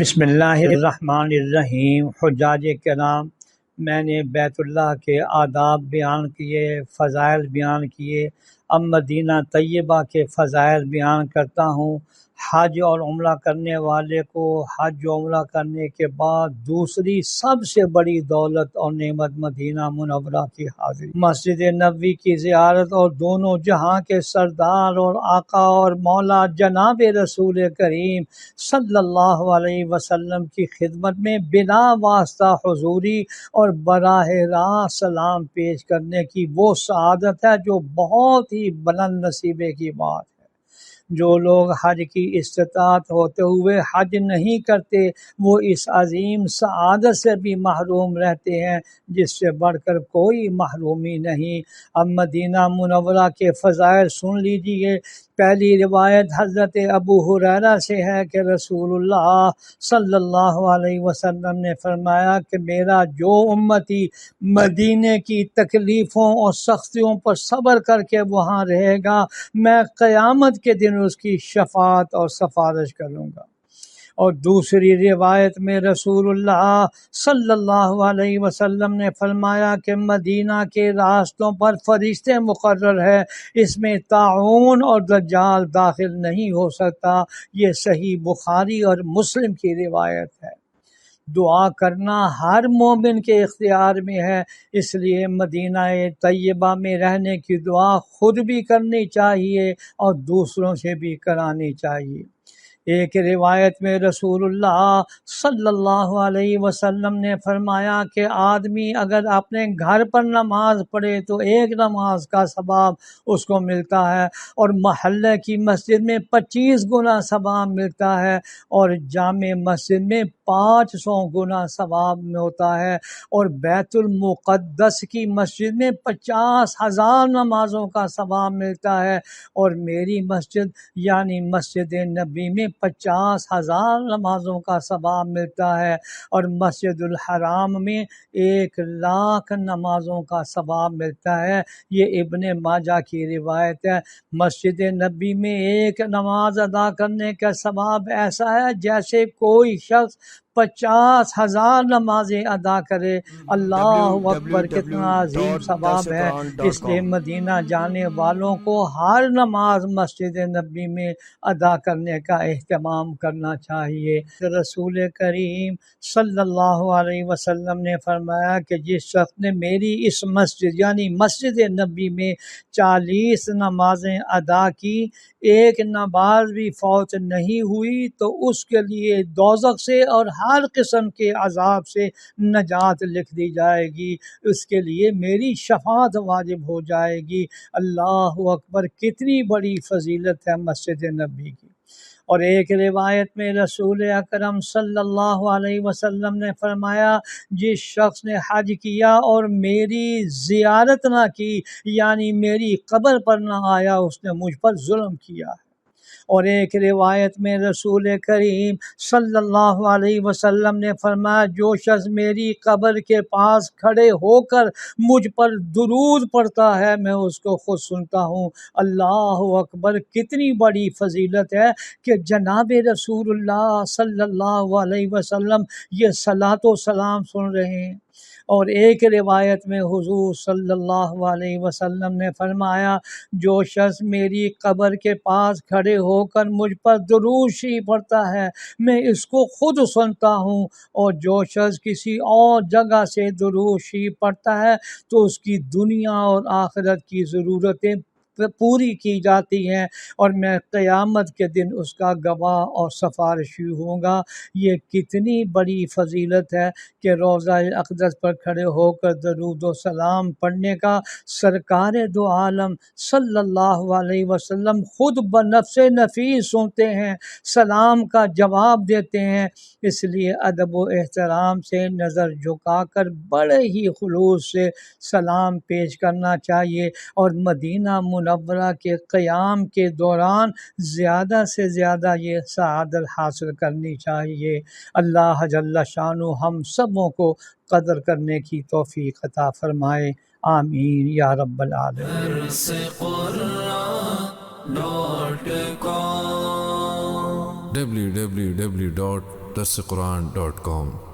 بسم اللہ الرحمن الرحیم۔ حجاج کرام، میں نے بیت اللہ کے آداب بیان کیے، فضائل بیان کیے، اب مدینہ طیبہ کے فضائل بیان کرتا ہوں۔ حج اور عمرہ کرنے والے کو حج و عمرہ کرنے کے بعد دوسری سب سے بڑی دولت اور نعمت مدینہ منورہ کی حاضری، مسجد نبوی کی زیارت اور دونوں جہاں کے سردار اور آقا اور مولا جناب رسول کریم صلی اللہ علیہ وسلم کی خدمت میں بلا واسطہ حضوری اور براہ راست سلام پیش کرنے کی وہ سعادت ہے جو بہت ہی بلند نصیبے کی بات ہے۔ جو لوگ حج کی استطاعت ہوتے ہوئے حج نہیں کرتے وہ اس عظیم سعادت سے بھی محروم رہتے ہیں جس سے بڑھ کر کوئی محرومی نہیں۔ اب مدینہ منورہ کے فضائل سن لیجئے۔ پہلی روایت حضرت ابو ہریرہ سے ہے کہ رسول اللہ صلی اللہ علیہ وسلم نے فرمایا کہ میرا جو امتی مدینے کی تکلیفوں اور سختیوں پر صبر کر کے وہاں رہے گا، میں قیامت کے دن اس کی شفاعت اور سفارش کروں گا۔ اور دوسری روایت میں رسول اللہ صلی اللہ علیہ وسلم نے فرمایا کہ مدینہ کے راستوں پر فرشتے مقرر ہے، اس میں طاعون اور دجال داخل نہیں ہو سکتا۔ یہ صحیح بخاری اور مسلم کی روایت ہے۔ دعا کرنا ہر مومن کے اختیار میں ہے، اس لیے مدینہ طیبہ میں رہنے کی دعا خود بھی کرنی چاہیے اور دوسروں سے بھی کرانی چاہیے۔ ایک روایت میں رسول اللہ صلی اللہ علیہ وسلم نے فرمایا کہ آدمی اگر اپنے گھر پر نماز پڑھے تو ایک نماز کا ثواب اس کو ملتا ہے، اور محلے کی مسجد میں 25 گنا ثواب ملتا ہے، اور جامع مسجد میں 500 گنا ثواب ہوتا ہے، اور بیت المقدس کی مسجد میں 50,000 نمازوں کا ثواب ملتا ہے، اور میری مسجد یعنی مسجد نبی میں 50,000 نمازوں کا ثواب ملتا ہے، اور مسجد الحرام میں 1,00,000 نمازوں کا ثواب ملتا ہے۔ یہ ابن ماجہ کی روایت ہے۔ مسجد نبی میں ایک نماز ادا کرنے کا ثواب ایسا ہے جیسے کوئی شخص 50,000 نمازیں ادا کرے۔ اللہ اکبر، کتنا عظیم ثواب ہے۔ اس لیے مدینہ جانے والوں کو ہر نماز مسجد نبی میں ادا کرنے کا اہتمام کرنا چاہیے۔ رسول کریم صلی اللہ علیہ وسلم نے فرمایا کہ جس شخص نے میری اس مسجد یعنی مسجد نبی میں 40 نمازیں ادا کی، ایک نماز بھی فوت نہیں ہوئی، تو اس کے لیے دوزخ سے اور ہر قسم کے عذاب سے نجات لکھ دی جائے گی، اس کے لیے میری شفاعت واجب ہو جائے گی۔ اللہ اکبر، کتنی بڑی فضیلت ہے مسجد نبی کی۔ اور ایک روایت میں رسول اکرم صلی اللہ علیہ وسلم نے فرمایا جس شخص نے حج کیا اور میری زیارت نہ کی یعنی میری قبر پر نہ آیا، اس نے مجھ پر ظلم کیا ہے۔ اور ایک روایت میں رسول کریم صلی اللہ علیہ وسلم نے فرمایا جو شخص میری قبر کے پاس کھڑے ہو کر مجھ پر درود پڑھتا ہے میں اس کو خود سنتا ہوں۔ اللہ اکبر، کتنی بڑی فضیلت ہے کہ جناب رسول اللہ صلی اللہ علیہ وسلم یہ صلاۃ و سلام سن رہے ہیں۔ اور ایک روایت میں حضور صلی اللہ علیہ وسلم نے فرمایا جو شخص میری قبر کے پاس کھڑے ہو کر مجھ پر درود شریف پڑھتا ہے میں اس کو خود سنتا ہوں، اور جو شخص کسی اور جگہ سے درود شریف پڑھتا ہے تو اس کی دنیا اور آخرت کی ضرورتیں پوری کی جاتی ہیں، اور میں قیامت کے دن اس کا گواہ اور سفارشی ہوں گا۔ یہ کتنی بڑی فضیلت ہے کہ روضہ اقدس پر کھڑے ہو کر درود و سلام پڑھنے کا سرکار دو عالم صلی اللہ علیہ وسلم خود بنفس نفیس سنتے ہیں، سلام کا جواب دیتے ہیں۔ اس لیے ادب و احترام سے نظر جھکا کر بڑے ہی خلوص سے سلام پیش کرنا چاہیے، اور مدینہ منورہ کے قیام کے دوران زیادہ سے زیادہ یہ سعادت حاصل کرنی چاہیے۔ اللہ جل شانہ ہم سبوں کو قدر کرنے کی توفیق عطا فرمائے، آمین یا رب العالمین۔ www.dawah.com www.darsequran.com